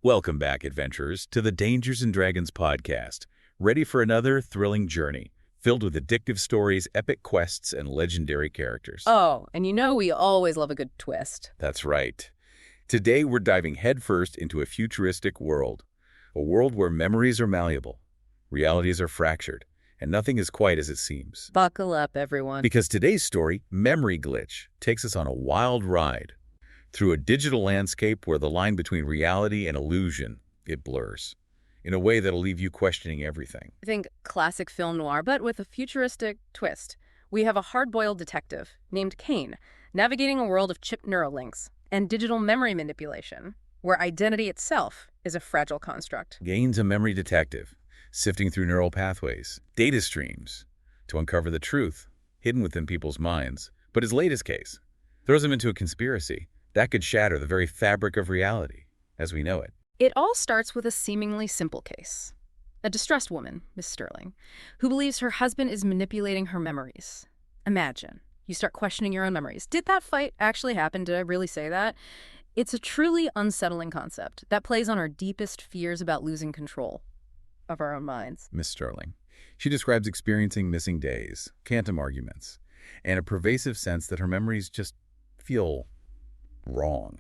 Welcome back, adventurers, to the Dangers and Dragons podcast. Ready for another thrilling journey, filled with addictive stories, epic quests, and legendary characters. Oh, and you know we always love a good twist. That's right. Today, we're diving headfirst into a futuristic world. A world where memories are malleable, realities are fractured, and nothing is quite as it seems. Buckle up, everyone. Because today's story, Memory Glitch, takes us on a wild ride through a digital landscape where the line between reality and illusion, it blurs, in a way that'll leave you questioning everything. Think classic film noir, but with a futuristic twist. We have a hard-boiled detective named Cain, navigating a world of chipped neurolinks and digital memory manipulation, where identity itself is a fragile construct. Cain's a memory detective, sifting through neural pathways, data streams, to uncover the truth hidden within people's minds. But his latest case throws him into a conspiracy that could shatter the very fabric of reality as we know it. It all starts with a seemingly simple case. A distressed woman, Miss Sterling, who believes her husband is manipulating her memories. Imagine, you start questioning your own memories. Did that fight actually happen? Did I really say that? It's a truly unsettling concept that plays on our deepest fears about losing control of our own minds. Miss Sterling. She describes experiencing missing days, quantum arguments, and a pervasive sense that her memories just feel wrong.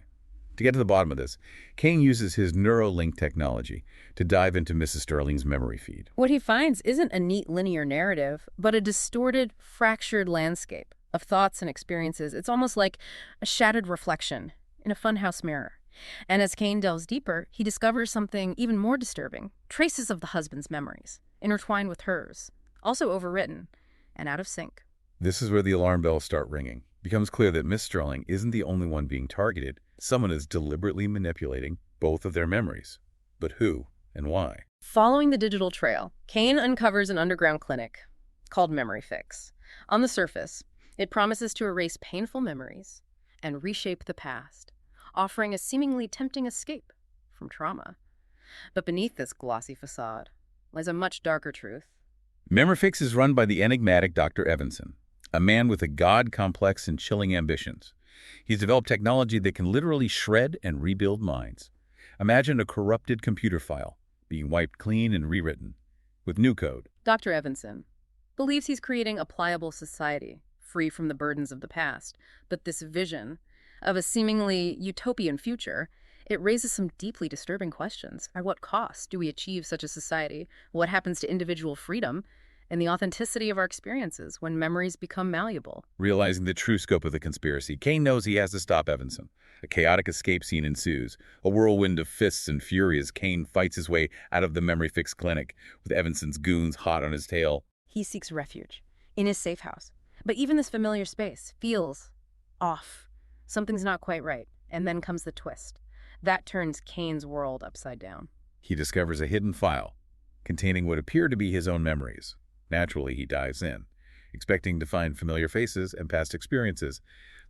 To get to the bottom of this, Cain uses his Neuralink technology to dive into Mrs. Sterling's memory feed. What he finds isn't a neat linear narrative, but a distorted, fractured landscape of thoughts and experiences. It's almost like a shattered reflection in a funhouse mirror. And as Cain delves deeper, he discovers something even more disturbing. Traces of the husband's memories, intertwined with hers, also overwritten and out of sync. This is where the alarm bells start ringing. It becomes clear that Miss Sterling isn't the only one being targeted. Someone is deliberately manipulating both of their memories. But who and why? Following the digital trail, Cain uncovers an underground clinic called MemoryFix. On the surface, it promises to erase painful memories and reshape the past, offering a seemingly tempting escape from trauma. But beneath this glossy facade lies a much darker truth. MemoryFix is run by the enigmatic Dr. Evanson, a man with a god-complex and chilling ambitions. He's developed technology that can literally shred and rebuild minds. Imagine a corrupted computer file being wiped clean and rewritten with new code. Dr. Evanson believes he's creating a pliable society, free from the burdens of the past. But this vision of a seemingly utopian future, it raises some deeply disturbing questions. At what cost do we achieve such a society? What happens to individual freedom and the authenticity of our experiences when memories become malleable? Realizing the true scope of the conspiracy, Cain knows he has to stop Evanson. A chaotic escape scene ensues, a whirlwind of fists and fury as Cain fights his way out of the MemoryFix clinic, with Evanson's goons hot on his tail. He seeks refuge in his safe house. But even this familiar space feels off. Something's not quite right. And then comes the twist. That turns Cain's world upside down. He discovers a hidden file containing what appear to be his own memories. Naturally, he dives in, expecting to find familiar faces and past experiences,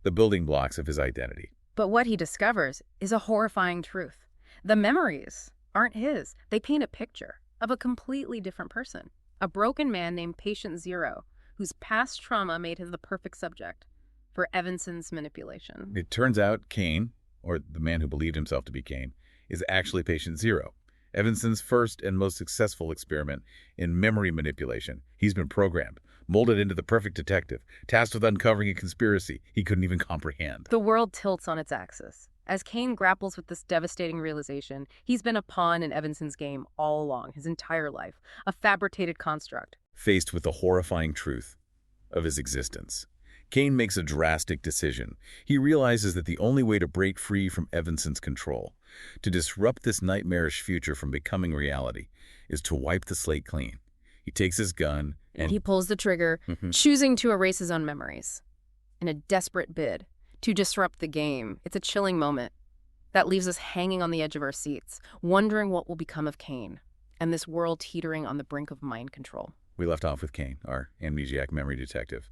the building blocks of his identity. But what he discovers is a horrifying truth. The memories aren't his. They paint a picture of a completely different person, a broken man named Patient Zero, whose past trauma made him the perfect subject for Evanson's manipulation. It turns out Cain, or the man who believed himself to be Cain, is actually Patient Zero, Evanson's first and most successful experiment in memory manipulation. He's been programmed, molded into the perfect detective, tasked with uncovering a conspiracy he couldn't even comprehend. The world tilts on its axis. As Cain grapples with this devastating realization, he's been a pawn in Evanson's game all along, his entire life, a fabricated construct. Faced with the horrifying truth of his existence, Cain makes a drastic decision. He realizes that the only way to break free from Evanson's control, to disrupt this nightmarish future from becoming reality, is to wipe the slate clean. He takes his gun and he pulls the trigger, choosing to erase his own memories. In a desperate bid to disrupt the game, it's a chilling moment that leaves us hanging on the edge of our seats, wondering what will become of Cain and this world teetering on the brink of mind control. We left off with Cain, our amnesiac memory detective,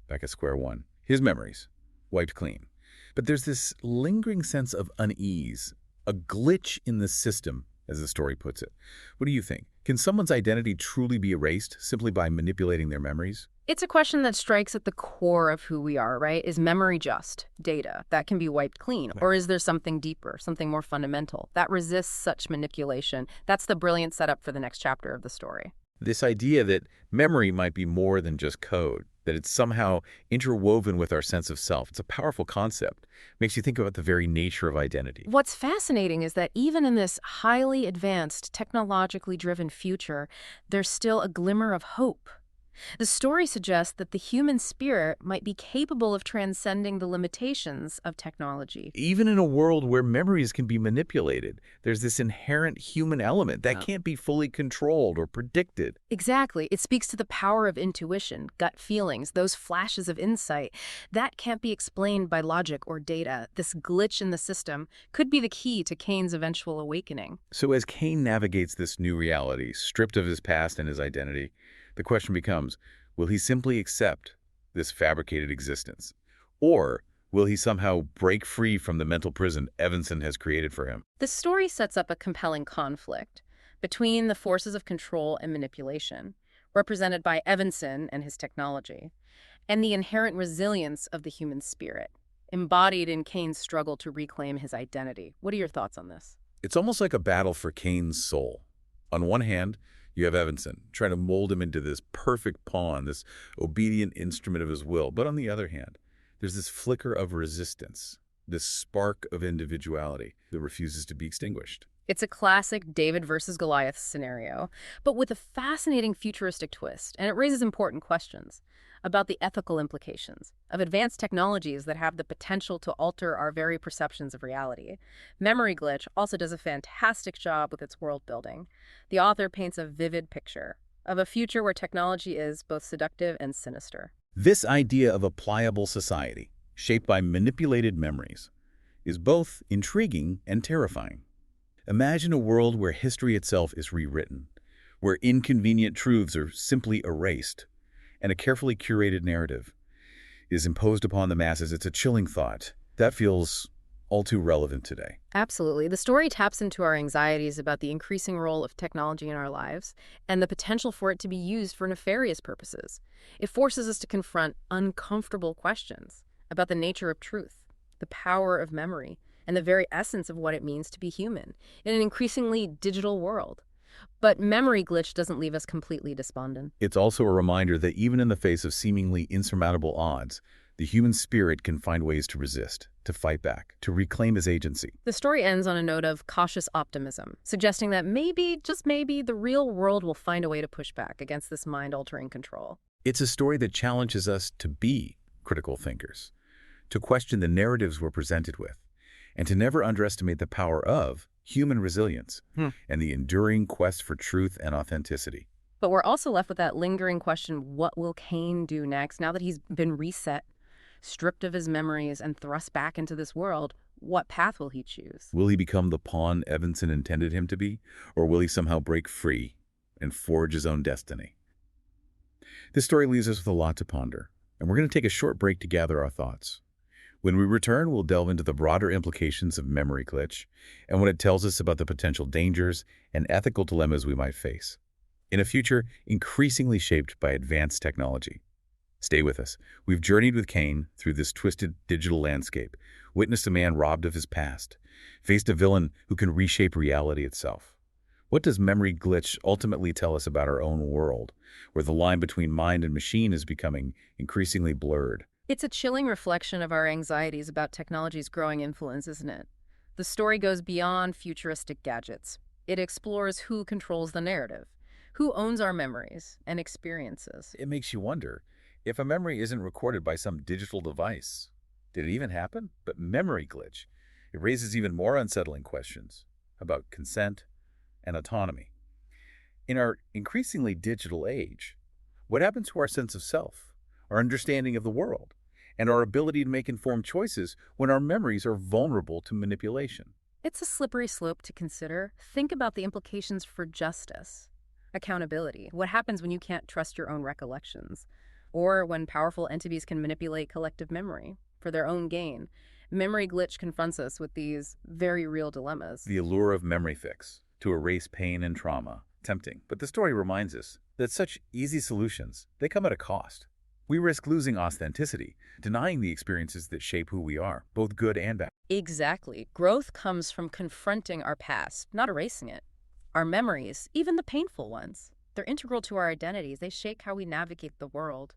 back at square one. His memories wiped clean. But there's this lingering sense of unease, a glitch in the system, as the story puts it. What do you think? Can someone's identity truly be erased simply by manipulating their memories? It's a question that strikes at the core of who we are, right? Is memory just data that can be wiped clean? Right. Or is there something deeper, something more fundamental that resists such manipulation? That's the brilliant setup for the next chapter of the story. This idea that memory might be more than just code, that it's somehow interwoven with our sense of self, it's a powerful concept. Makes you think about the very nature of identity. What's fascinating is that even in this highly advanced, technologically driven future, there's still a glimmer of hope. The story suggests that the human spirit might be capable of transcending the limitations of technology. Even in a world where memories can be manipulated, there's this inherent human element that can't be fully controlled or predicted. Exactly. It speaks to the power of intuition, gut feelings, those flashes of insight. That can't be explained by logic or data. This glitch in the system could be the key to Cain's eventual awakening. So as Cain navigates this new reality, stripped of his past and his identity, the question becomes, will he simply accept this fabricated existence? Or will he somehow break free from the mental prison Evanson has created for him? The story sets up a compelling conflict between the forces of control and manipulation, represented by Evanson and his technology, and the inherent resilience of the human spirit, embodied in Cain's struggle to reclaim his identity. What are your thoughts on this? It's almost like a battle for Cain's soul. On one hand, you have Evanson trying to mold him into this perfect pawn, this obedient instrument of his will. But on the other hand, there's this flicker of resistance, this spark of individuality that refuses to be extinguished. It's a classic David versus Goliath scenario, but with a fascinating futuristic twist, and it raises important questions about the ethical implications of advanced technologies that have the potential to alter our very perceptions of reality. Memory Glitch also does a fantastic job with its world building. The author paints a vivid picture of a future where technology is both seductive and sinister. This idea of a pliable society, shaped by manipulated memories, is both intriguing and terrifying. Imagine a world where history itself is rewritten, where inconvenient truths are simply erased, and a carefully curated narrative is imposed upon the masses. It's a chilling thought. That feels all too relevant today. Absolutely. The story taps into our anxieties about the increasing role of technology in our lives and the potential for it to be used for nefarious purposes. It forces us to confront uncomfortable questions about the nature of truth, the power of memory, and the very essence of what it means to be human in an increasingly digital world. But Memory Glitch doesn't leave us completely despondent. It's also a reminder that even in the face of seemingly insurmountable odds, the human spirit can find ways to resist, to fight back, to reclaim his agency. The story ends on a note of cautious optimism, suggesting that maybe, just maybe, the real world will find a way to push back against this mind-altering control. It's a story that challenges us to be critical thinkers, to question the narratives we're presented with, and to never underestimate the power of human resilience and the enduring quest for truth and authenticity. But we're also left with that lingering question, what will Cain do next? Now that he's been reset, stripped of his memories, and thrust back into this world, what path will he choose? Will he become the pawn Evanson intended him to be, or will he somehow break free and forge his own destiny? This story leaves us with a lot to ponder, and we're going to take a short break to gather our thoughts. When we return, we'll delve into the broader implications of Memory Glitch and what it tells us about the potential dangers and ethical dilemmas we might face in a future increasingly shaped by advanced technology. Stay with us. We've journeyed with Cain through this twisted digital landscape, witnessed a man robbed of his past, faced a villain who can reshape reality itself. What does Memory Glitch ultimately tell us about our own world, where the line between mind and machine is becoming increasingly blurred? It's a chilling reflection of our anxieties about technology's growing influence, isn't it? The story goes beyond futuristic gadgets. It explores who controls the narrative, who owns our memories and experiences. It makes you wonder, if a memory isn't recorded by some digital device, did it even happen? But Memory Glitch, it raises even more unsettling questions about consent and autonomy. In our increasingly digital age, what happens to our sense of self, our understanding of the world, and our ability to make informed choices when our memories are vulnerable to manipulation? It's a slippery slope to consider. Think about the implications for justice, accountability. What happens when you can't trust your own recollections, or when powerful entities can manipulate collective memory for their own gain? Memory Glitch confronts us with these very real dilemmas. The allure of MemoryFix to erase pain and trauma, tempting. But the story reminds us that such easy solutions, they come at a cost. We risk losing authenticity, denying the experiences that shape who we are, both good and bad. Exactly. Growth comes from confronting our past, not erasing it. Our memories, even the painful ones, they're integral to our identities. They shape how we navigate the world.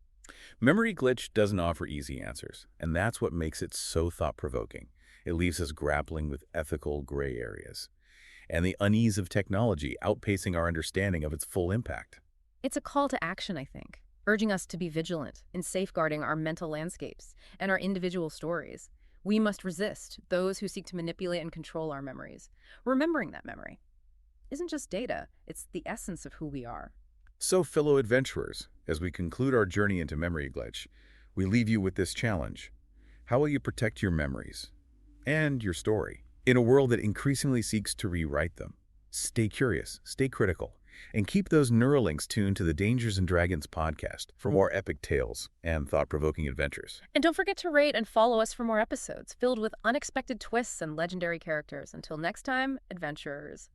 Memory glitch doesn't offer easy answers, and that's what makes it so thought-provoking. It leaves us grappling with ethical gray areas, and the unease of technology outpacing our understanding of its full impact. It's a call to action, I think, urging us to be vigilant in safeguarding our mental landscapes and our individual stories. We must resist those who seek to manipulate and control our memories. Remembering that memory isn't just data, it's the essence of who we are. So, fellow adventurers, as we conclude our journey into memory glitch, we leave you with this challenge. How will you protect your memories and your story in a world that increasingly seeks to rewrite them? Stay curious, stay critical, and keep those Neuralinks tuned to the Dangers and Dragons podcast for more epic tales and thought-provoking adventures. And don't forget to rate and follow us for more episodes filled with unexpected twists and legendary characters. Until next time, adventurers.